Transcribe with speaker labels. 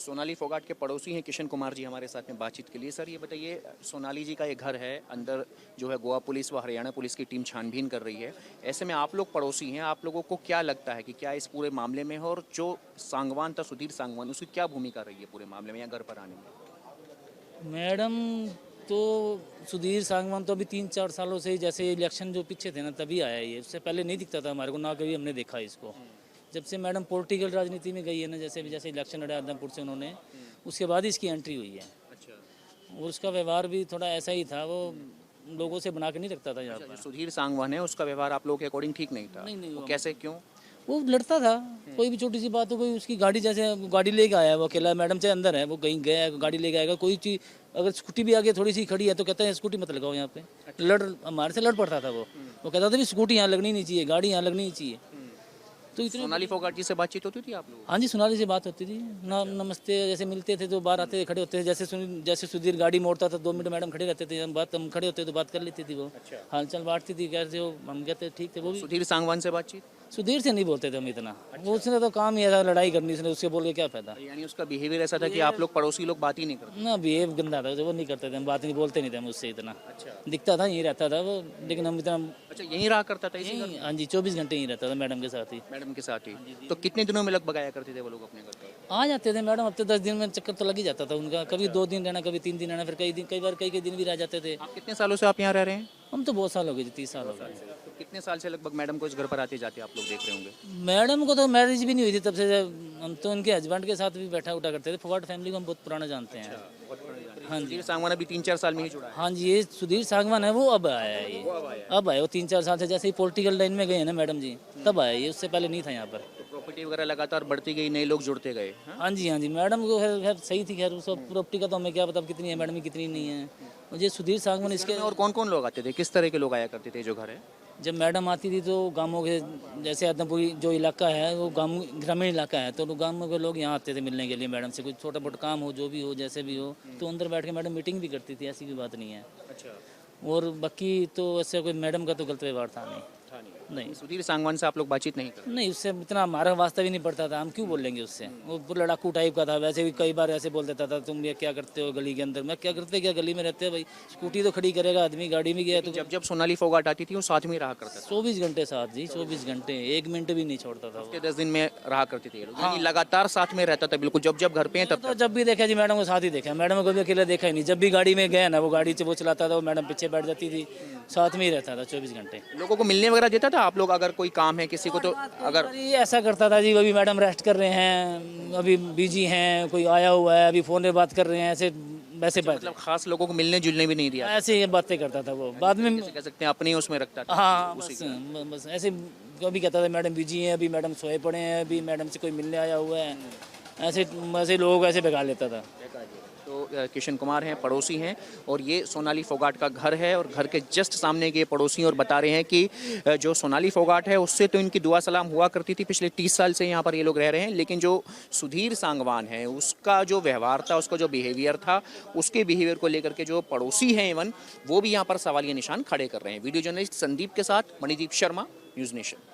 Speaker 1: सोनाली फोगाट के पड़ोसी हैं किशन कुमार जी हमारे साथ में बातचीत के लिए। सर ये बताइए, सोनाली जी का ये घर है, अंदर जो है गोवा पुलिस व हरियाणा पुलिस की टीम छानबीन कर रही है। ऐसे में आप लोग पड़ोसी हैं, आप लोगों को क्या लगता है कि क्या इस पूरे मामले में है, और जो सांगवान था सुधीर सांगवान, उसकी क्या भूमिका रही है पूरे मामले में या घर पर आने में?
Speaker 2: मैडम, तो सुधीर सांगवान तो अभी 3-4 सालों से ही, जैसे इलेक्शन जो पीछे थे ना तभी आया ये, उससे पहले नहीं दिखता था हमारे को, ना कभी हमने देखा इसको। जब से मैडम पॉलिटिकल राजनीति में गई है ना, जैसे जैसे इलेक्शन लड़ा आदमपुर से उन्होंने, उसके बाद इसकी एंट्री हुई है।
Speaker 1: अच्छा।
Speaker 2: और उसका व्यवहार भी थोड़ा ऐसा ही था, वो लोगों से बना के नहीं रखता था यहाँ
Speaker 1: जो
Speaker 2: पर।
Speaker 1: सुधीर सांगवान है उसका व्यवहार आप लोगों के अकॉर्डिंग ठीक नहीं था?
Speaker 2: नहीं नहीं,
Speaker 1: वो कैसे, क्यों?
Speaker 2: वो लड़ता था, कोई भी छोटी सी बात हो, कोई उसकी गाड़ी, जैसे गाड़ी लेके आया वो अकेला, मैडम से अंदर है, वो कहीं गया है, गाड़ी लेके आएगा, कोई चीज़ अगर स्कूटी भी आगे थोड़ी सी खड़ी है तो कहता है स्कूटी मत लगाओ यहाँ पे। हमारे से लड़ पड़ता था वो कहता था भी स्कूटी यहाँ लगनी नहीं चाहिए, गाड़ी यहाँ लगनी नहीं चाहिए। तो इतने,
Speaker 1: सोनाली फोगाट जी से बातचीत होती थी आप लोगों
Speaker 2: हाँ जी, सोनाली से बात होती थी ना, नमस्ते जैसे मिलते थे तो बाहर आते थे, खड़े होते थे, जैसे सुधीर गाड़ी मोड़ता था 2 मिनट मैडम खड़े रहते थे, हम खड़े होते तो बात कर लेती थी वो।
Speaker 1: अच्छा।
Speaker 2: हाल चाल बांटती थी, कैसे हो, हम कहते ठीक थे। वो भी
Speaker 1: सुधीर सांगवान से बातचीत?
Speaker 2: सुधीर से नहीं बोलते थे हम इतना। वो उसने तो काम ही ऐसा लड़ाई करनी, उसने उससे बोल के क्या फायदा।
Speaker 1: यानी उसका बिहेवियर ऐसा था कि आप लोग पड़ोसी लोग बात ही नहीं करते?
Speaker 2: ना, बिहेव गंदा था, वो नहीं करते थे, हम बात नहीं, बोलते नहीं थे हम उससे इतना।
Speaker 1: अच्छा।
Speaker 2: दिखता था यहीं रहता था वो, लेकिन हम इतना
Speaker 1: अच्छा, यहीं रहा करता था इसी घर
Speaker 2: यहीं, हाँ जी, 24 घंटे यहीं रहता था मैडम के साथ ही।
Speaker 1: मैडम के साथ ही? तो कितने दिनों में लगभग आया करते थे वो लोग अपने घर पर?
Speaker 2: आ जाते थे मैडम, हफ्ते 10 दिन में चक्कर तो लग ही जाता था उनका, कभी 2 दिन रहना, कभी 3 दिन रहना, फिर कई बार कई दिन भी रह जाते थे।
Speaker 1: आप कितने सालों से आप यहाँ रह रहे हैं?
Speaker 2: हम तो बहुत साल हो गए जी, 30 साल हो गए।
Speaker 1: तो कितने साल से लगभग मैडम को इस घर पर आते जाते आप लोग देख रहे होंगे?
Speaker 2: मैडम को तो मैरिज भी नहीं हुई थी तब से, हम तो उनके हस्बैंड के साथ भी बैठा उठा करते थे। फोगाट फैमिली को हम बहुत पुराना जानते हैं। हाँ जी,
Speaker 1: सुधीर सांगवान अभी 3-4 साल में ही जुड़ा है?
Speaker 2: हाँ जी, ये सुधीर सांगवान है, वो अब आया है, ये अब आया, वो 3-4 साल से जैसे ही पॉलिटिकल लाइन में गए हैं ना मैडम जी, तब आया ये, उससे पहले नहीं था यहाँ पर।
Speaker 1: तो प्रॉपर्टी वगैरह लगातार बढ़ती गई, नए लोग जुड़ते गए, हाँ?
Speaker 2: हाँ जी, हाँ जी, मैडम को खैर सही थी, खैर उसको प्रॉपर्टी का तो हमें क्या पता कितनी है मैडम की, कितनी नहीं है। मुझे सुधीर सांगवान इसके,
Speaker 1: और कौन कौन लोग आते थे, किस तरह के लोग आया करते थे जो घर है?
Speaker 2: जब मैडम आती थी तो गांवों के, जैसे आदमपुरी जो इलाका है वो गांव ग्रामीण इलाका है, तो गांवों के लोग यहाँ आते थे मिलने के लिए मैडम से, कुछ छोटा मोटा काम हो, जो भी हो, जैसे भी हो, तो अंदर बैठ के मैडम मीटिंग भी करती थी, ऐसी कोई बात नहीं है।
Speaker 1: अच्छा।
Speaker 2: और बाकी तो ऐसे कोई मैडम का तो गलत व्यवहार था नहीं। नहीं
Speaker 1: सुधीर सांगवान से आप लोग बातचीत नहीं करते?
Speaker 2: नहीं, उससे इतना हमारा वास्ता भी नहीं पड़ता था, हम क्यों बोल लेंगे उससे, वो पूरा लड़ाकू टाइप का था। वैसे भी कई बार ऐसे बोल देता था, तुम ये क्या करते हो गली के अंदर। मैं क्या करते, क्या गली में रहते हैं भाई, स्कूटी तो खड़ी करेगा आदमी, गाड़ी में गया तो
Speaker 1: जब जब सोनाली फोगाट आती थी वो साथ में ही रहा करता था?
Speaker 2: 24 घंटे साथ जी, 24 घंटे, 1 मिनट भी नहीं छोड़ता था वो।
Speaker 1: 10 दिन में रहा करते थे ये लोग, यानी लगातार साथ में रहता था बिल्कुल, जब जब घर पे हैं तब
Speaker 2: तो जब भी देखा जी मैडम को साथ ही देखा, मैडम को भी अकेला देखा ही नहीं। जब भी गाड़ी में गया ना, वो गाड़ी से वो चलाता था, वो मैडम पीछे बैठ जाती थी, साथ में ही रहता था 24 घंटे।
Speaker 1: लोगों को मिलने वगैरह देता था आप लोग, अगर कोई काम है किसी को तो? अगर
Speaker 2: अरे ऐसा करता था जी, अभी मैडम रेस्ट कर रहे हैं, अभी बिजी हैं, कोई आया हुआ है, अभी फ़ोन पे बात कर रहे हैं, ऐसे वैसे बात,
Speaker 1: मतलब खास लोगों को मिलने जुलने भी नहीं दिया?
Speaker 2: ऐसे ये बातें करता था वो, बाद में
Speaker 1: कह सकते हैं अपने ही उसमें रखता था?
Speaker 2: हाँ बस ऐसे कभी कहता था मैडम बिजी हैं, अभी मैडम सोए पड़े हैं, अभी मैडम से कोई मिलने आया हुआ है, ऐसे ऐसे लोग ऐसे भगा लेता था।
Speaker 1: तो किशन कुमार हैं, पड़ोसी हैं, और ये सोनाली फोगाट का घर है, और घर के जस्ट सामने के पड़ोसी, और बता रहे हैं कि जो सोनाली फोगाट है उससे तो इनकी दुआ सलाम हुआ करती थी, पिछले 30 साल से यहाँ पर ये लोग रह रहे हैं, लेकिन जो सुधीर सांगवान है उसका जो व्यवहार था, उसका जो बिहेवियर था, उसके बिहेवियर को लेकर के जो पड़ोसी हैं इवन वो भी यहाँ पर सवालिया निशान खड़े कर रहे हैं। वीडियो जर्नलिस्ट संदीप के साथ मणिदीप शर्मा, न्यूज़ नेशन।